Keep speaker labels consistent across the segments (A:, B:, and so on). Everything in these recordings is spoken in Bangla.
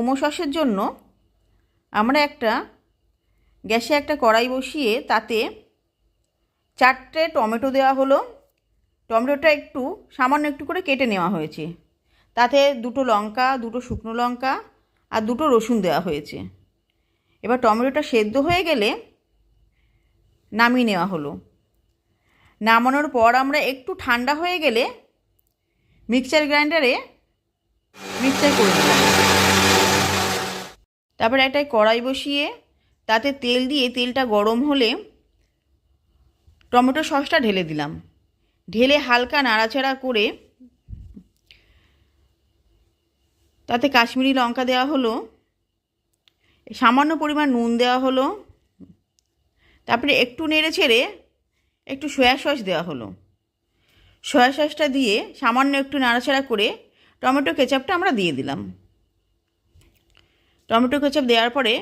A: মোমো সসের জন্য আমরা গ্যাসে একটা কড়াই বসিয়ে তাতে 4টে টমেটো দেওয়া হলো। টমেটোটা সামান্য একটু করে কেটে নেওয়া হয়েছে। তাতে 2টো লঙ্কা, 2টো শুকনো লঙ্কা আর 2টো রসুন দেওয়া হয়েছে। এবার টমেটোটা সেদ্ধ হয়ে গেলে নামিয়ে নেওয়া হলো। নামানোর পর আমরা একটু ঠান্ডা হয়ে গেলে মিক্সচার গ্রাইন্ডারে মিক্সচার করে দিলাম। তারপর একটা কড়াই বসিয়ে তাতে তেল দিয়ে তেলটা গরম হলে টমেটো সসটা ঢেলে দিলাম। ঢেলে হালকা নাড়াচাড়া করে তাতে কাশ্মীরি লঙ্কা দেওয়া হলো, সামান্য পরিমাণ নুন দেওয়া হলো। তারপরে একটু নেড়ে ছেড়ে একটু সয়া সস দেওয়া হলো। সয়া সসটা দিয়ে সামান্য একটু নাড়াচাড়া করে টমেটো কেচাপটা আমরা দিয়ে দিলাম। টমেটো কেচাপ দেওয়ার পরে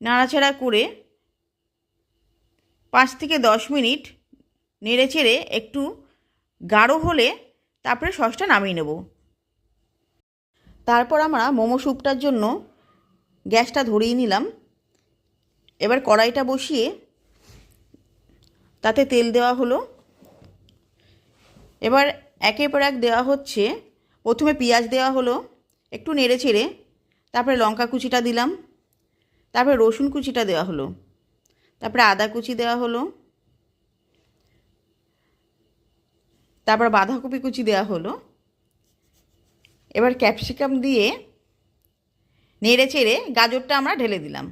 A: নাড়াচাড়া করে 5 থেকে 10 মিনিট নেড়ে চেড়ে একটু গাঢ় হলে তারপরে সসটা নামিয়ে নেব। তারপর আমরা মোমো স্যুপটার জন্য গ্যাসটা ধরিয়ে নিলাম। এবার কড়াইটা বসিয়ে তাতে তেল দেওয়া হলো। এবার একের পর এক দেওয়া হচ্ছে। প্রথমে পেঁয়াজ দেওয়া হলো, একটু নেড়ে চেড়ে তারপরে লঙ্কা কুচিটা দিলাম, তারপরে রসুন কুচিটা দেওয়া হলো, তারপরে আদা কুচি দেওয়া হলো, তারপর বাঁধাকপি কুচি দেওয়া হলো। এবার ক্যাপসিকাম দিয়ে নেড়ে চেড়ে গাজরটা আমরা ঢেলে দিলাম।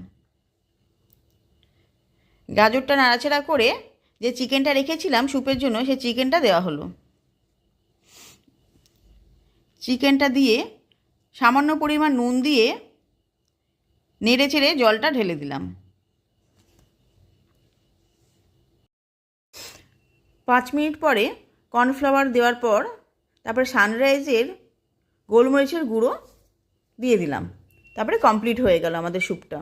A: গাজরটা নাড়াচাড়া করে যে চিকেনটা রেখেছিলাম স্যুপের জন্য সেই চিকেনটা দেওয়া হলো। চিকেনটা দিয়ে সামান্য পরিমাণ নুন দিয়ে নেড়ে চেড়ে জলটা ঢেলে দিলাম। 5 মিনিট পরে কর্নফ্লাওয়ার দেওয়ার পর তারপরে সানরাইজের গোলমরিচের গুঁড়ো দিয়ে দিলাম। তারপরে কমপ্লিট হয়ে গেল আমাদের স্যুপটা।